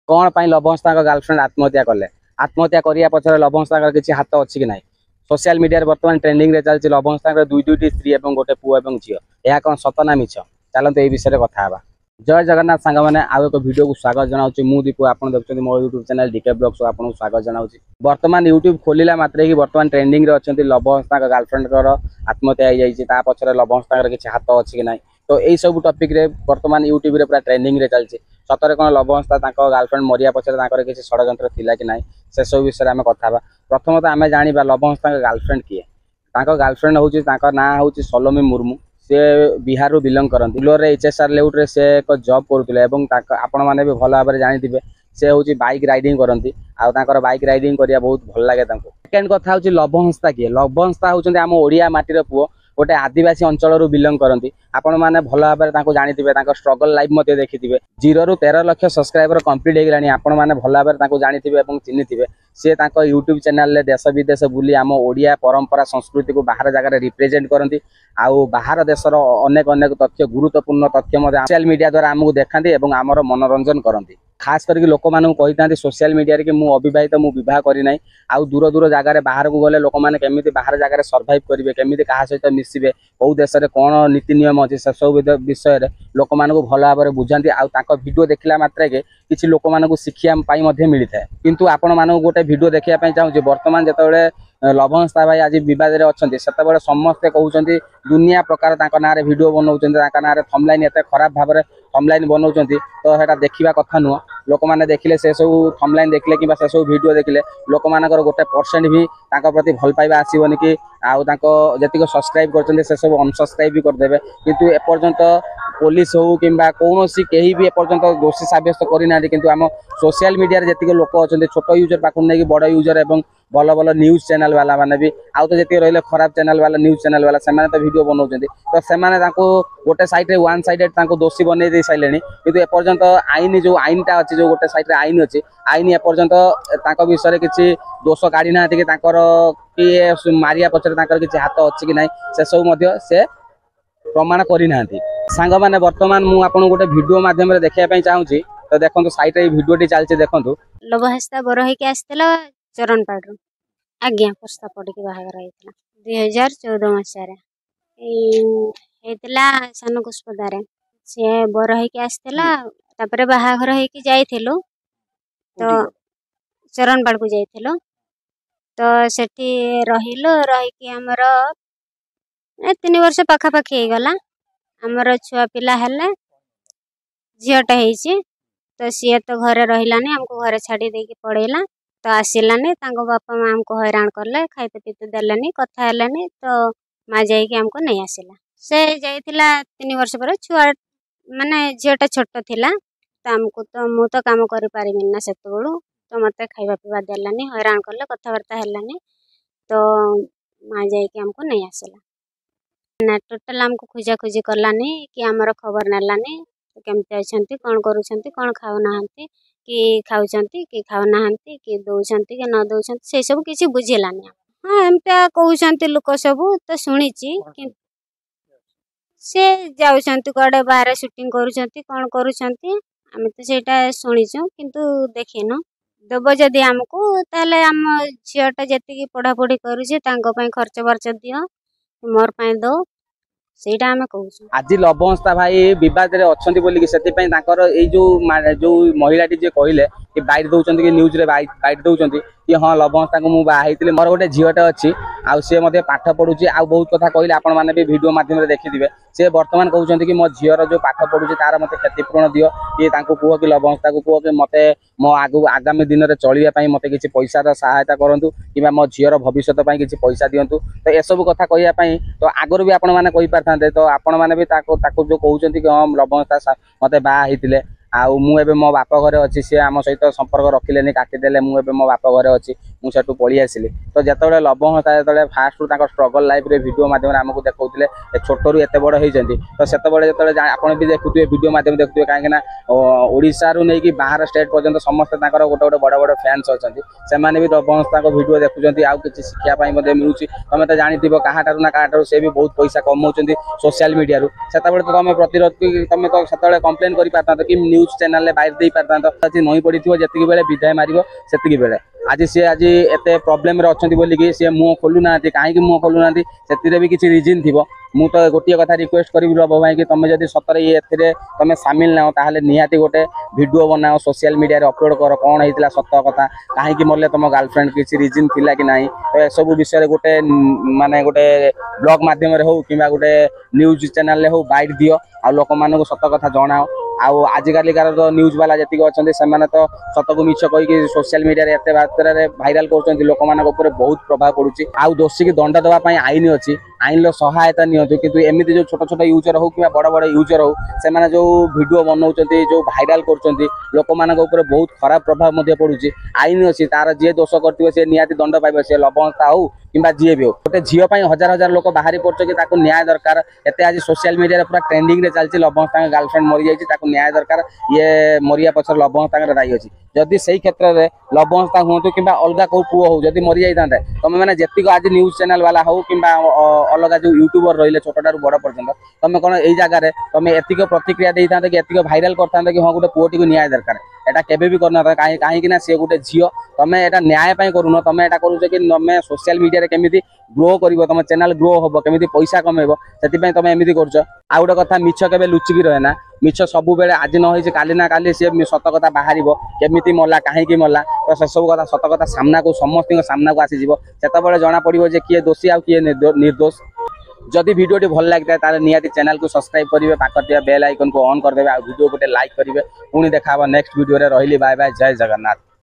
कौन पाई लवंश गर्लफ्रेंड आत्महत्या कले आत्महत्या करिया पछरे लवंश किसी हाथ अच्छी कि ना सोशल मीडिया बर्तमान ट्रेंडिंग रे चलती लवंश दुईटी स्त्री और गोटे पुओ और झील यह कौन सत ना मिछ चलते ये विषय कथा हाँ। जय जगन्नाथ सांग मैंने आउ एक वीडियो को स्वागत जनाऊँ मु दीपू आप देखते मो यूट्यूब चैनल डीके ब्लॉग्स आपको स्वागत जनाऊँ। बर्तमान यूट्यूब खोलिला मात्रे कि बर्तमान ट्रेंडिंग रे अच्छा लवंश गर्लफ्रेंड आत्महत्या हो पछरे लवंश किसी हाथ अच्छी कि ना तो यही सब टॉपिक रे बर्तमान यूट्यूब रे पूरा ट्रेंडिंग रे चलती सतरे कौन लवंश गर्लफ्रेंड मरिया पछरे किसी षड्यंत्र थिला कि ना से सब विषय आम कथा। प्रथम तो आम जाना लवंश गर्लफ्रेंड किए गर्लफ्रेंड हूँ ना हूँ सलोमी मुर्मू से बिहार रू बिलंग करती फुलर एचएसआर लेउट से एक जॉब करुले आपण मैंने भी भल भाव जानी से हूँ बाइक राइडिंग करती आर बाइक राइडिंग करिया बहुत भल लगे। सेकेंड कथा हूँ लवंशता किए लवंशता हूँ आम ओडिया माटीर पुओ गोटे आदिवासी अंचल बिलंग करती आपण मैंने भल भाव जानी स्ट्रगल लाइफ मत देखिथे 0 ରୁ 13 लाख सब्सक्राइबर कंप्लीट होगा आपण मैंने भल भाव जानी चिन्नी सी यूट्यूब चैनल रे देश विदेश बुली आम ओडिया परंपरा संस्कृति को बाहर जगह रिप्रेजेंट करती आउ बाहर देशर अनेक अनेक तथ्य गुरुत्वपूर्ण तथ्य सोशल मीडिया द्वारा आमको देखाती और आमर मनोरंजन करती खास करके लोक मानू कही सोशल मीडिया कि मु अविवाहित मु विवाह करना आउ दूर दूर जगार बाहर को गले लोक मैंने केमी बाहर जगह सर्वाइव करेंगे केमी क्या सहित मिसवे कौ देश में कौन नीति नियम अच्छे से सब विषय लोक मानू भल भाव में बुझाती वीडियो देखला मात्रे किसी लोक मानू शिक्षा मिलता है किंतु आपण मानू गोटे वीडियो देखा चाहूँगी बर्तमान जिते लवंशता भाई आज बद अच्छा से समस्ते कहते दुनिया प्रकार ना वीडियो बनाऊँ ना थमलाइन एत खराब भाव में थमलाइन बनाऊँ तो यहाँ देखा कथा नुह लोक मैंने देखिले से सब थमलाइन देखिले कि से सब वीडियो देखिले लोक मानकर गोटे परसेंट भी प्रति भल पाइबा आसबनी कि आउ जी सब्सक्राइब कर सब अनसब्सक्राइब भी करदे किंतु एपर्यंत पुलिस हो कि कौन कहीं भी एपर्यंत दोषी सब्यस्त करना कि आम सोशल मीडिया जी लोक अच्छा छोट यूजर पाक नहीं बड़ यूजर और भल भल न्यूज चैनल वाला माने भी आउ तो जी रही खराब चैनल वाला न्यूज चैनल वाला से तो वीडियो बनाऊँ तो से गोटे साइड वन साइडेड दोषी बनई दे सारे कि एपर्यंत आईन जो आईनटा अच्छी जो गोटे साइड आईन अच्छी आईन एपर्यंत विषय किसी दोष काढ़ी ना कि किए मारिया पचर किसी हाथ अच्छी कि ना से सब से प्रमाण करना सांग मैंने बर्तमान मुझे आपको गोटे वीडियो माध्यम देखा चाहूँगी तो देखो साइड वीडियो चलती देखो लवंशता बर होता चरणपाड़ आज्ञा प्रस्ताव पड़ी बाहर होता 2014 मसीह सान कुष्पदार सी बर होकर बाहाघर हो तो चरणपाड़ को जाइलु तो सेठी रहिलु रही आमर 3 वर्ष पाखापाखि गला आमर छुआ पिला हेले झीटा हो तो सी तो घरे रहिलानी हमको घरे छाड़ी देके पड़ेला तो आसिलानी बापा माँ हमको हैरान कले खाइते पीते देलानी कथा हेलानी तो माँ जाइए हमको नहीं आसिला से जाइला 3 वर्ष पर छुआ माने झीटा छोट थिला तो आमको तो मु तो काम कर पारिमिन ना सेत बड़ू तो मत खाइबा पीवा देलानी हैरान कले कथबार्ता हेलानी तो माँ जाइए हमको नहीं आसिला ना टोटाल हमको खोजा खोजी करलानी कि आमर खबर नेलानी केमती अच्छा कौन कौन खाऊना कि खाऊंती कि खाऊना कि दौरान कि न दौरान से सब किसी बुझेलानी हाँ एमती कहते लोक सब तो शुणी से जाऊँच कड़े बाहर सुटिंग कौन करें तो सेटा शुणीचु किंतु देखिनु देव जदि आमको ताले आम झीटा जी पढ़ापढ़ी कर खर्च बर्च दियो मोर पाई दो सेटा आमे कहूँ आज लवंशता भाई बद अच्छा से जो महिलाटी जी कहले कि बाइट दौरान कि न्यूज रे बाइट दौरान कि हाँ लवंशता को मुझे बाहर मोर गोटे झीटे अच्छी आउ सी मत पाठ पढ़ुची आ बहुत कथा कहले आपण मैंने भी वीडियो माध्यम देखिथे से बर्तमान कहते कि मो झीर जो पाठ पढ़ुची तार मत क्षतिपूरण दियो कि कह कि लवंशता को कह कि मत मो आगामी दिन में चलने मत किसी पैसा सहायता करूँ कि मो झीर भविष्य किसी पैसा दिंतु तो यह सब कथा कहवाई तो आगुरी भी आपण मैंने पारे तो आपण मैंने भी जो कहते कि हाँ लवंशता मत बाहर आउ मुझे मो बाप घरे अच्छी सी आम सहित संपर्क रखिले काटिदेले मुझे मो बाप घरे अच्छी मुझे पलि आसली तो जिते लवंशता जो फास्ट स्ट्रगल लाइफ रे वीडियो माध्यम आमको देखते छोटू एत बड़ होती तो से आप भी देखुए वीडियो माध्यम देखुए कहीं ओडिशा रू नहीं कि बाहर स्टेट पर्यंत समस्त गोटे गोटे बड़ बड़ फैंस अच्छा से भी लवंशता वीडियो देखुं आउ कि शिक्षापी मिलूँ तुम तो जानी क्या ना क्या से भी बहुत पैसा कमाऊँ सोशल मीडिया से तो तुम प्रतिरोध तुम तो से कम्प्लेन कर न्यूज चैनल रे बाहर दे पारता आज नई पड़िथिबो जतिकी बेले विदाय मारिबो सेतिकी बेले आज सी आज एते प्रॉब्लम रे अछंती बोली कि सी मुंह खोलु नांती काहे कि मुंह खोलु नांती सेतिरे भी किछि रीजन थिबो मु तो गोटिए कथा रिक्वेस्ट करिबि बाबा भाई कि तमे जदी सतरे एथिरे तमे शामिल नाओ ताहाले निहाती गोटे वीडियो बनाओ सोशल मीडिया रे अपलोड करो कोन हेतिला सत्य कथा काहे कि मरले तम गर्लफ्रेंड किछि रीजन थिला कि नाही तो ए सब विषय रे गोटे माने गोटे ब्लॉग माध्यम रे हो किबा गोटे न्यूज चैनल रे हो बाइट दियो आ लोक मानको सत्य कथा जणाओ आउ आजिकालिकार तो न्यूज वाला जतिक अच्छा से सत को मिछ कहीकि सोशल मीडिया रे एते मात्रा रे भाइराल कर लोक मान बहुत प्रभाव पड़ुची आउ दोषी की दंड देवाई आईन अच्छी आईन रो सहायता नियंतु किंतु एमती जो छोट छोट यूजर हो कि बड़ बड़ यूजर हो से जो वीडियो बनाऊँ जो भाइराल कर लोक मान बहुत खराब प्रभाव पड़ुची आईन अच्छी तार जी दोष कर निहाती दंड पाइब सी लवंगता हो किंबा जी भी हो गोटे झील हजार हजार लोक बाहरी पड़छ कि न्याय दरकार एत आज सोशल मीडिया पूरा ट्रेंडिंग रे चलती लवंगता गर्लफ्रेंड मरी जाती न्याय दरकार ये मरिया पछर लवंगता दायी अच्छी जदि से क्षेत्र में लवंगता हूँ कि अलग कौ पुओ हो जदि मरी जाता तुम मैंने जी आज न्यूज चैनल वाला हो कि अलग जो यूट्यूबर रही छोटारू बड़ पर्यटन तुम कौन यही जगह तुम एतिक प्रतिक्रिया दे था कि एतिक भाइराल करता कि हाँ गोटे पुओटी न्याय दरकार एटा केबे भी करना था कहीं सी गोटे झील तुम एटा न्याय करूनो तुम एटा करूछ कि तुम सोशल मीडिया रे केमिति ग्रो करिवो तुम चैनल ग्रो होबो केमिति पैसा कमेबो सेति तुम एमिति करछ आ गोटे कथा मिछ केबे लुचिकी रहे ना मिछ सबु बेले आज न होई काली ना काली सी सत कथा बाहरिबो केमिति मल्ला काहेकि मल्ला तो से सब कथा सत कथा सामना को समस्त सामना को आसी जिवो सेतबेले जना पड़िबो जे किए दोषी आ किए निर्दोष जदि वीडियो भल लगता है ताले निहाती चैनल को सब्सक्राइब करेंगे पाखर बेल आइकन को ऑन करदे आ वीडियो गोटे लाइक करेंगे पुणी देखा नेक्स्ट वीडियो रे रहिली बाय बाय जय जगन्नाथ।